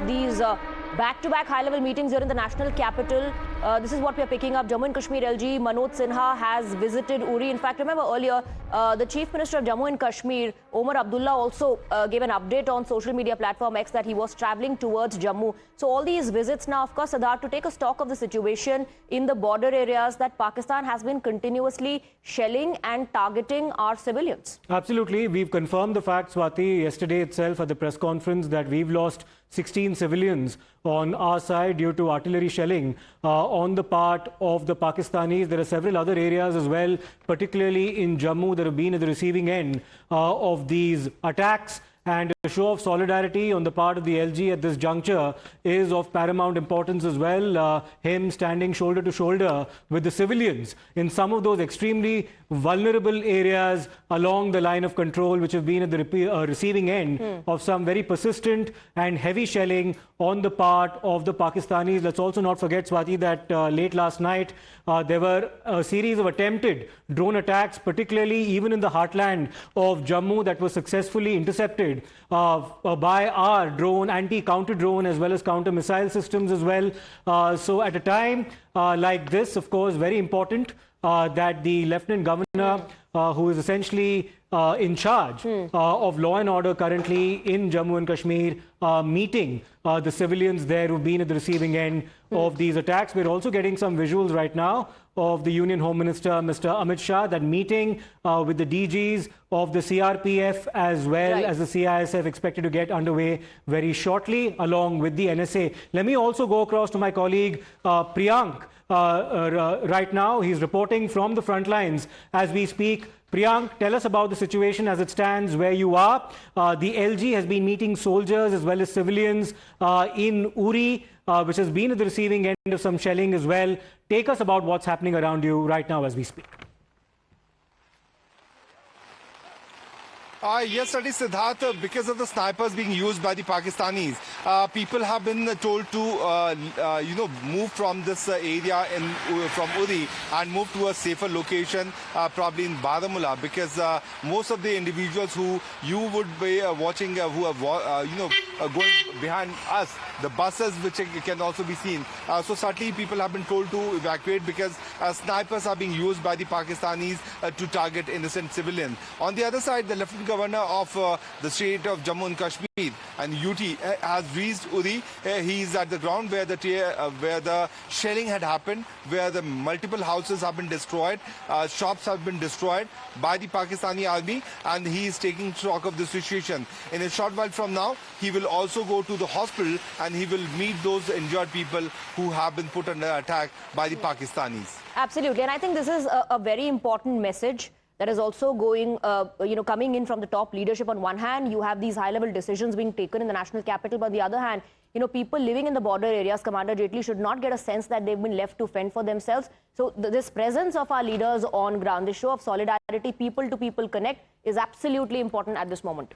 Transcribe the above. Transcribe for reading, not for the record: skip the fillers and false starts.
these back-to-back high-level meetings here in the national capital. This is what we are picking up. Jammu and Kashmir LG Manoj Sinha has visited Uri. In fact, remember earlier, the Chief Minister of Jammu and Kashmir, Omar Abdullah, also gave an update on social media platform X that he was traveling towards Jammu. So all these visits now, of course, Siddharth, to take a stock of the situation in the border areas that Pakistan has been continuously shelling and targeting our civilians. Absolutely. We've confirmed the fact, Swati, yesterday itself at the press conference that we've lost 16 civilians on our side due to artillery shelling on the part of the Pakistanis. There are several other areas as well, particularly in Jammu, that have been at the receiving end of these attacks. And a show of solidarity on the part of the LG at this juncture is of paramount importance as well. Him standing shoulder to shoulder with the civilians in some of those extremely vulnerable areas along the line of control, which have been at the receiving end of some very persistent and heavy shelling on the part of the Pakistanis. Let's also not forget, Swati, that late last night there were a series of attempted drone attacks, particularly even in the heartland of Jammu, that was successfully intercepted by our drone, anti-counter drone, as well as counter missile systems as well. So at a time like this, of course, very important that the Lieutenant Governor, who is essentially in charge of law and order currently in Jammu and Kashmir, meeting the civilians there who've been at the receiving end of these attacks. We're also getting some visuals right now of the Union Home Minister, Mr. Amit Shah, that meeting with the DGs of the CRPF as well as the CISF, expected to get underway very shortly, along with the NSA. Let me also go across to my colleague Priyank right now. He's reporting from the front lines as we speak. Priyank, tell us about the situation as it stands where you are. The LG has been meeting soldiers as well as civilians in Uri, which has been at the receiving end of some shelling as well. Take us about what's happening around you right now as we speak. Yes, that is Siddharth. Because of the snipers being used by the Pakistanis, people have been told to, move from this area from Uri and move to a safer location, probably in Baramulla, because most of the individuals who you would be watching, who are, going behind us, the buses which can also be seen. So certainly people have been told to evacuate because snipers are being used by the Pakistanis to target innocent civilians. On the other side, the Lieutenant Governor of the state of Jammu and Kashmir and UT has reached Uri. He is at the ground where the shelling had happened, where the multiple houses have been destroyed, shops have been destroyed by the Pakistani army, and he is taking stock of the situation. In a short while from now, he will also go to the hospital and he will meet those injured people who have been put under attack by the Pakistanis. Absolutely, and I think this is a very important message that is also going, coming in from the top leadership. On one hand, you have these high-level decisions being taken in the national capital, but on the other hand, people living in the border areas, Commander Jaitley, should not get a sense that they've been left to fend for themselves. So this presence of our leaders on ground, this show of solidarity, people-to-people connect, is absolutely important at this moment.